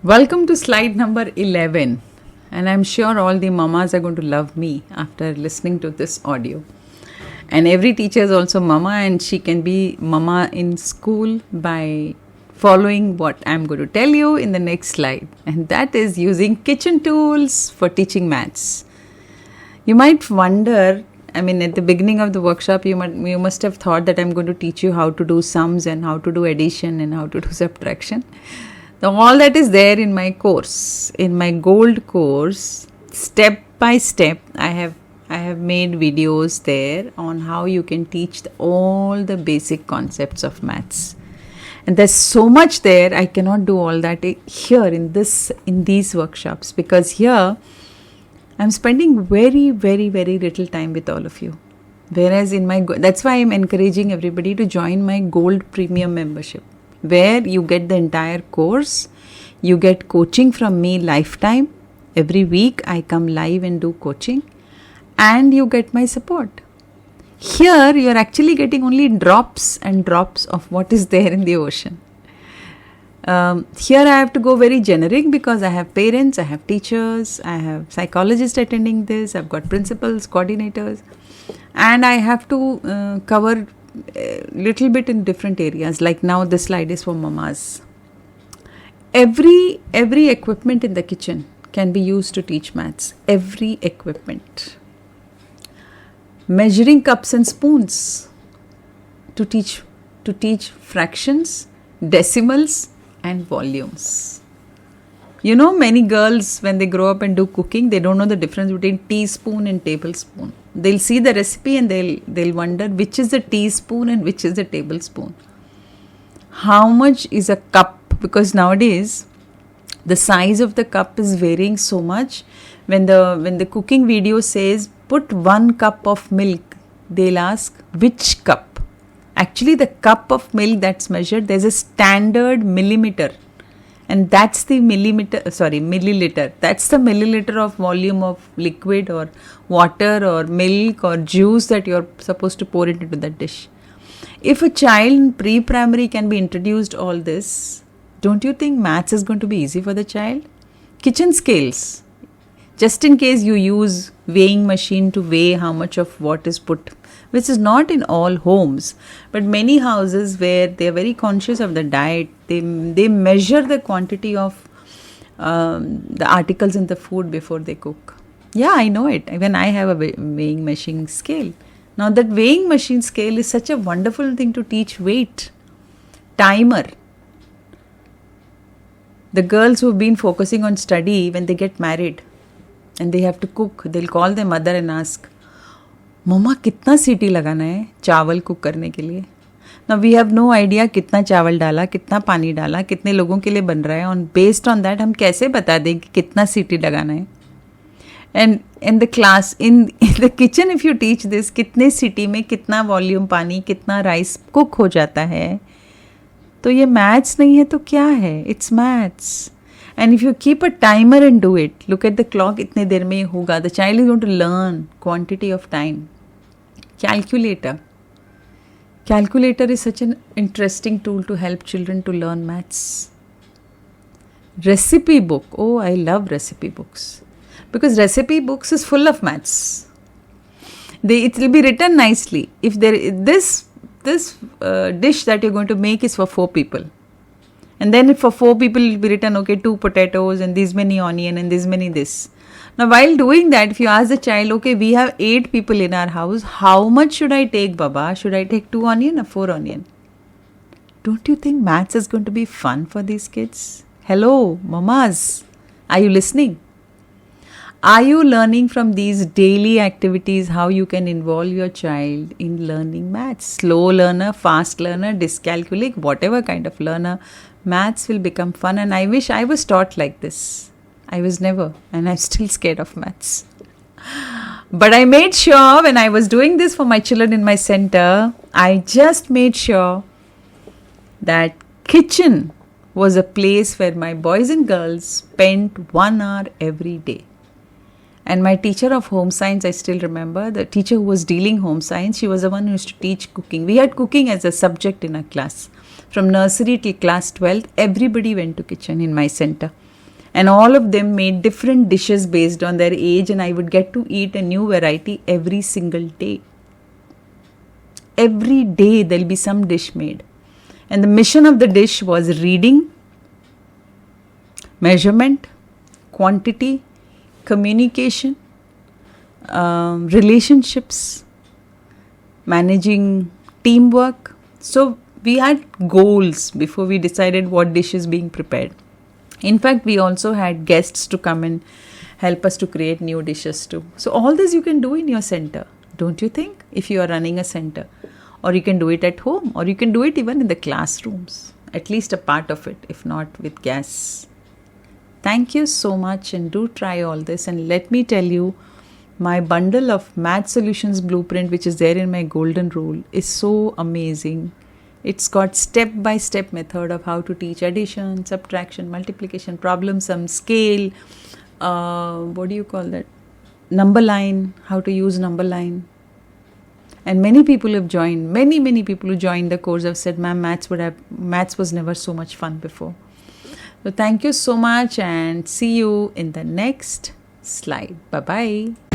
Welcome to slide number 11. And I'm sure all the mamas are going to love me after listening to this audio. And every teacher is also mama, and she can be mama in school by following what I'm going to tell you in the next slide. And that is using kitchen tools for teaching maths. You might wonder, at the beginning of the workshop, you must have thought that I'm going to teach you how to do sums and how to do addition and how to do subtraction. All that is there in my course, in my gold course, step by step. I have made videos there on how you can teach all the basic concepts of maths. And there's so much there. I cannot do all that here in these workshops, because here I'm spending very, very, very little time with all of you. Whereas that's why I'm encouraging everybody to join my gold premium membership, where you get the entire course, you get coaching from me lifetime. Every week I come live and do coaching, and you get my support. Here you're actually getting only drops and drops of what is there in the ocean. Here I have to go very generic because I have parents, I have teachers, I have psychologists attending this, I've got principals, coordinators, and I have to cover a little bit in different areas. Like now this slide is for mamas. Every equipment in the kitchen can be used to teach maths. Every equipment. Measuring cups and spoons to teach fractions, decimals and volumes. You know, many girls, when they grow up and do cooking, they don't know the difference between teaspoon and tablespoon. They'll see the recipe and they'll wonder which is the teaspoon and which is the tablespoon. How much is a cup? Because nowadays the size of the cup is varying so much. When the cooking video says put 1 cup of milk, they'll ask which cup. Actually, the cup of milk that's measured, there's a standard millimeter. And that's the milliliter. That's the milliliter of volume of liquid or water or milk or juice that you're supposed to pour it into that dish. If a child in pre-primary can be introduced all this, don't you think maths is going to be easy for the child? Kitchen scales. Just in case you use weighing machine to weigh how much of what is put, which is not in all homes, but many houses where they are very conscious of the diet, they measure the quantity of the articles in the food before they cook. Yeah, I know it. Even I have a weighing machine scale. Now that weighing machine scale is such a wonderful thing to teach weight. Timer. The girls who've been focusing on study, when they get married and they have to cook, they'll call their mother and ask, मम्मा कितना सीटी लगाना है चावल cook करने के लिए. Now we have no idea कितना चावल डाला, कितना पानी डाला, कितने लोगों के लिए बन रहा है. और based on that हम कैसे बता दें कि कितना सीटी लगाना है. And in the class, in the kitchen, if you teach this, कितने सीटी में कितना वॉल्यूम पानी, कितना राइस कुक हो जाता है, तो ये मैथ्स नहीं है तो क्या है? It's maths. And if you keep a timer and do it, look at the clock, इतने देर में होगा. The child is going to learn quantity of time. Calculator. Calculator is such an interesting tool to help children to learn maths. Recipe book. Oh, I love recipe books. Because recipe books is full of maths. It will be written nicely. If this dish that you're going to make is for 4 people. And then for 4 people it will be written, okay, 2 potatoes and this many onion and this many this. Now while doing that, if you ask the child, okay, we have 8 people in our house, how much should I take, Baba? Should I take 2 onion or 4 onion? Don't you think maths is going to be fun for these kids? Hello, mamas. Are you listening? Are you learning from these daily activities how you can involve your child in learning maths? Slow learner, fast learner, dyscalculic, whatever kind of learner, maths will become fun. And I wish I was taught like this. I was never, and I'm still scared of maths. But I made sure when I was doing this for my children in my center, I just made sure that kitchen was a place where my boys and girls spent 1 hour every day. And my teacher of home science, I still remember, the teacher who was dealing home science, she was the one who used to teach cooking. We had cooking as a subject in our class. From nursery till class 12th, everybody went to kitchen in my center. And all of them made different dishes based on their age, and I would get to eat a new variety every single day. Every day there'll be some dish made. And the mission of the dish was reading, measurement, quantity, communication, relationships, managing teamwork. So we had goals before we decided what dish is being prepared. In fact, we also had guests to come and help us to create new dishes too. So all this you can do in your center, don't you think? If you are running a center, or you can do it at home, or you can do it even in the classrooms, at least a part of it, if not with guests. Thank you so much, and do try all this. And let me tell you, my bundle of math solutions blueprint, which is there in my golden rule, is so amazing. It's got step-by-step method of how to teach addition, subtraction, multiplication, problem sum, scale, what do you call that? Number line, how to use number line. And many people have joined, many people who joined the course have said, ma'am, maths was never so much fun before. So thank you so much, and see you in the next slide. Bye-bye.